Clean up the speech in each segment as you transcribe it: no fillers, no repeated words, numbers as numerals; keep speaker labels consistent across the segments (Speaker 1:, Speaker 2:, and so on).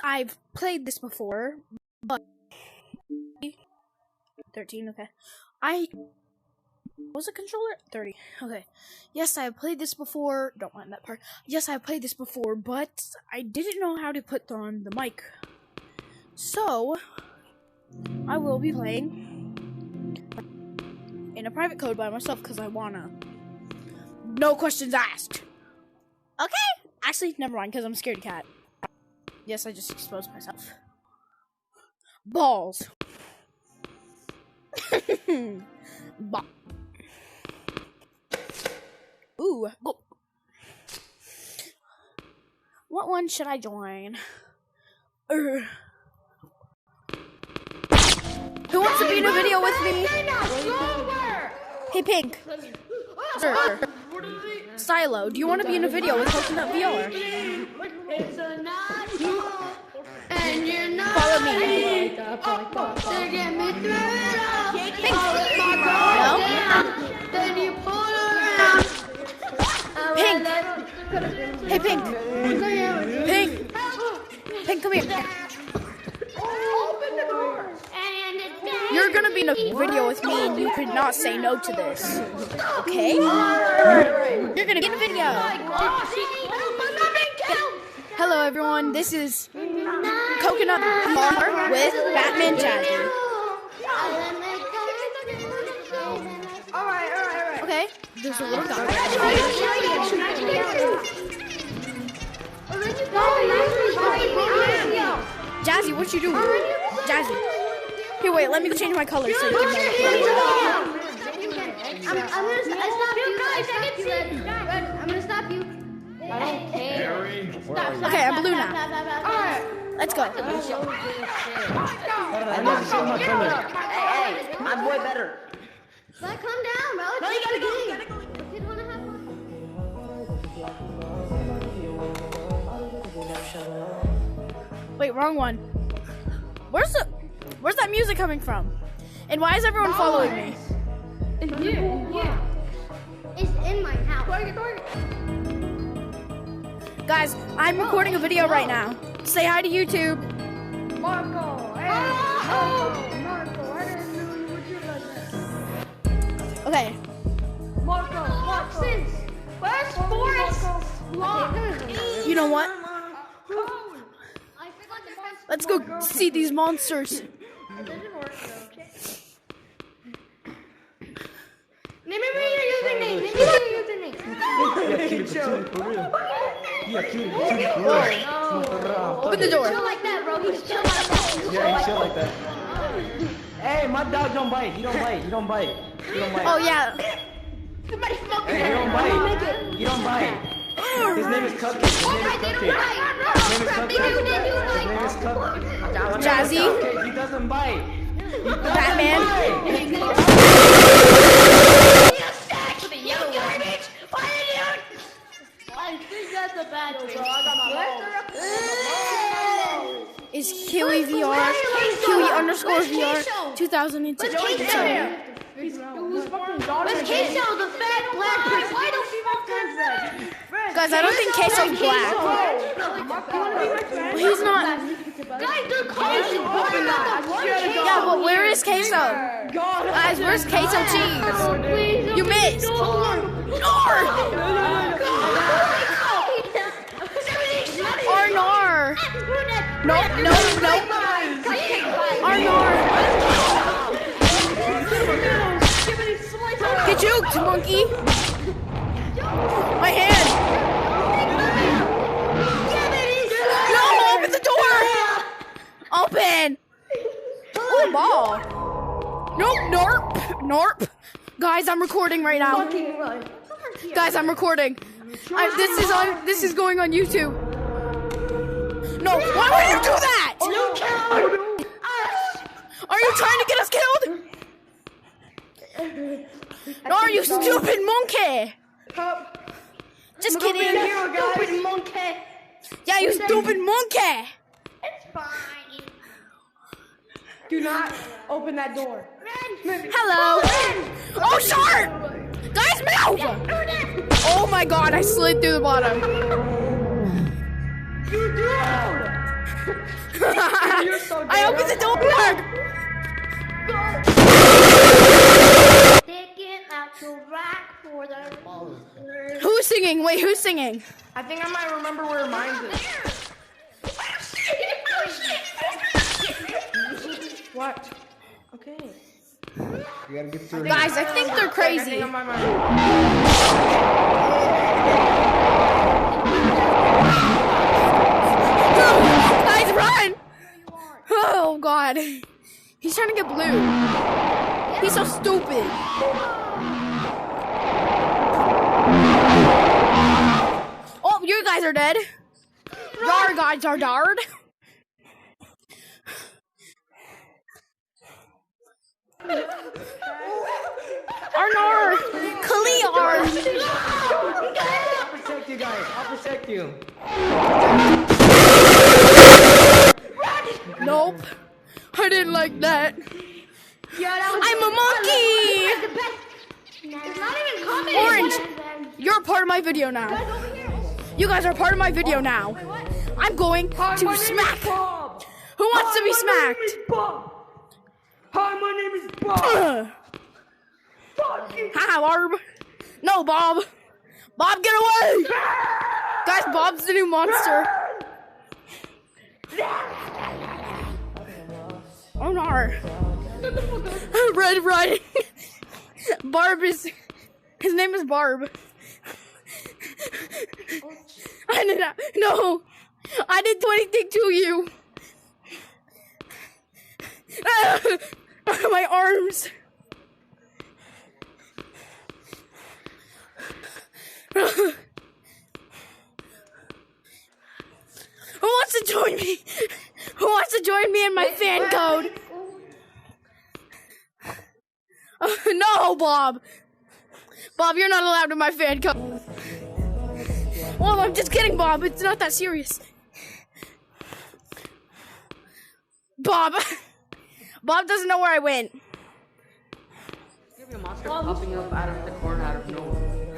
Speaker 1: I've played this before, but 13, okay. Was it controller? 30, okay. Yes, I have played this before. Don't mind that part. Yes, I have played this before, but I didn't know how to put on the mic. So, I will be playing in a private code by myself because I wanna. No questions asked. Okay. Actually, never mind because I'm a scaredy cat. Yes, I just exposed myself. Balls. Ooh. Oh. What one should I join? Who wants to be in a video with me? Hey, Pink. Sir. Silo, do you want to be in a video with Coconut VR? Follow me. Pink. No? Pink. Hey, Pink. Pink. Pink, come here. You're gonna be in a video with me and you could not say no to this. Okay? You're gonna be in a video. Hello everyone, this is Coconut VR with Batman Jazzy. Alright. Okay, there's a little guy. Jazzy, what you doing? Jazzy. Here, wait, let me change my color so you can know. I'm gonna stop you. I don't care. Okay, I'm blue now. Alright, let's go. Hey, my boy better. But calm down, bro. No, you gotta go. You wanna have fun? Wait, wrong one. Where's that music coming from? And why is everyone following me?
Speaker 2: It's here. Yeah. It's in my house.
Speaker 1: Guys, I'm recording a video right now. Say hi to YouTube.
Speaker 2: Marco. Hey. Marco, I didn't know what you guys.
Speaker 1: Okay.
Speaker 2: Marco. Where's Forrest?
Speaker 1: You know what? Let's go see these monsters.
Speaker 2: Name your username.
Speaker 1: Open the door.
Speaker 2: Chill like that, bro. He's chill like that.
Speaker 3: Yeah, he's chill like that. Hey, my dog don't bite. He don't bite.
Speaker 1: Oh yeah.
Speaker 2: Somebody smoking.
Speaker 3: Hey, he don't bite. He don't bite. His name is Cupcake.
Speaker 1: Jazzy.
Speaker 3: He doesn't bite.
Speaker 1: Batman. Is Kiwi VR, Kiwi_VR 2002.
Speaker 2: Where's Queso, the fat black person? Why don't you have
Speaker 1: Guys, I don't think Queso's black. Well, he's not.
Speaker 2: Guys, they're close.
Speaker 1: Yeah, but where is Queso? Guys, where's Queso cheese? You missed. Arnar. Nope. Arnar. Get juked, monkey. My hand. No, open the door. Open. Oh, ball. Nope, Norp. Guys, I'm recording right now. Guys, I'm recording. This is going on YouTube. No, why would you do that? Are you trying to get us killed? No, you stupid monkey. Just kidding.
Speaker 2: Stupid monkey.
Speaker 1: Yeah, you stupid monkey.
Speaker 2: It's fine.
Speaker 4: Do not open that door.
Speaker 1: Hello. Oh, shark. Guys, move. Oh my god, I slid through the bottom.
Speaker 3: You dude! You're so
Speaker 1: I opened the door.
Speaker 2: Taking out to rock for the
Speaker 1: Who's singing? Wait, who's singing?
Speaker 4: I think I might remember where mine is. What? Okay.
Speaker 3: You gotta get through.
Speaker 1: Guys, I think they're
Speaker 4: I
Speaker 1: crazy.
Speaker 4: think I might
Speaker 1: Guys, run! Oh God, he's trying to get blue. He's so stupid. Oh, you guys are dead. Your guys are darred. Arnar, Kaliar.
Speaker 3: I'll protect you guys. I'll protect you.
Speaker 1: Nope, I didn't like that. I'm a monkey.
Speaker 2: It's not even coming.
Speaker 1: Orange, you're a part of my video now. You guys are part of my video now. I'm going to smack.
Speaker 3: Bob.
Speaker 1: Who wants to be smacked?
Speaker 3: Bob. Hi, my name is Bob.
Speaker 1: Hi, Barb. No, Bob. Bob, get away! Guys, Bob's the new monster. Oh no. Red. Barb is. His name is Barb. I did not. No. I didn't do anything to you. My arms. Who wants to join me? Who wants to join me in my fan code? No, Bob. Bob, you're not allowed in my fan code. Well, I'm just kidding, Bob. It's not that serious. Bob. Bob doesn't know where I went.
Speaker 4: Give me a monster popping up out of the corner out of nowhere.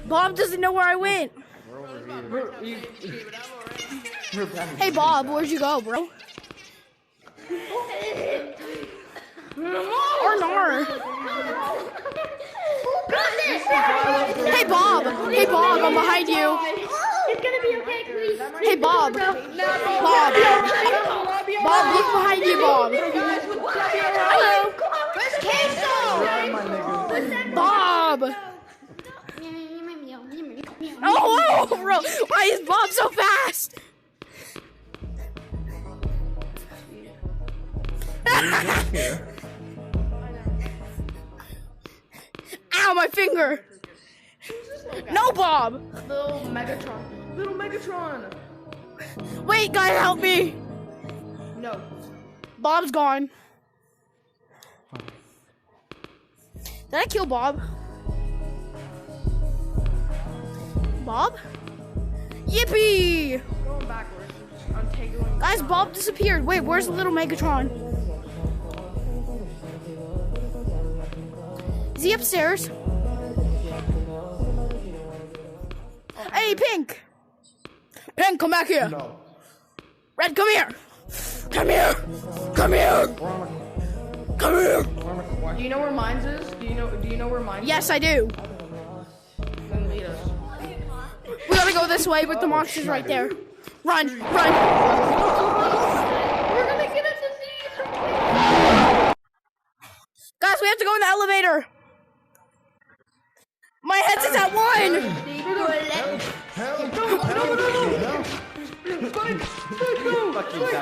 Speaker 1: Bob doesn't know where I went. Hey, Bob, where'd you go, bro? Arnar. Hey, Bob. Hey, Bob, I'm behind you.
Speaker 2: It's gonna be okay, please.
Speaker 1: Hey, Bob. Bob. Bob, look behind you, Bob. Hello.
Speaker 2: Where's Queso?
Speaker 1: Bob. Oh, whoa, bro. Why is Bob so fast? Ow, my finger. No, Bob.
Speaker 4: Little Megatron.
Speaker 1: Wait, guys, help me.
Speaker 4: No.
Speaker 1: Bob's gone. Did I kill Bob? Bob? Yippee!
Speaker 4: Going backwards. I'm taking.
Speaker 1: Guys, Bob disappeared. Wait, where's the little Megatron? Is he upstairs? Hey, Pink! Pink, come back here!
Speaker 3: No.
Speaker 1: Red, come here! Come here! Come here! Come here!
Speaker 4: Do you know where mine is? Do you know where mine is?
Speaker 1: Yes, I do.
Speaker 4: Then lead us.
Speaker 1: We gotta go this way with the monsters right there. Run!
Speaker 2: We're gonna get us a seat.
Speaker 1: Guys, we have to go in the elevator! My headset's at 1!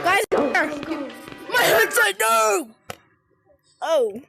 Speaker 1: Guys, my headset, no! Oh.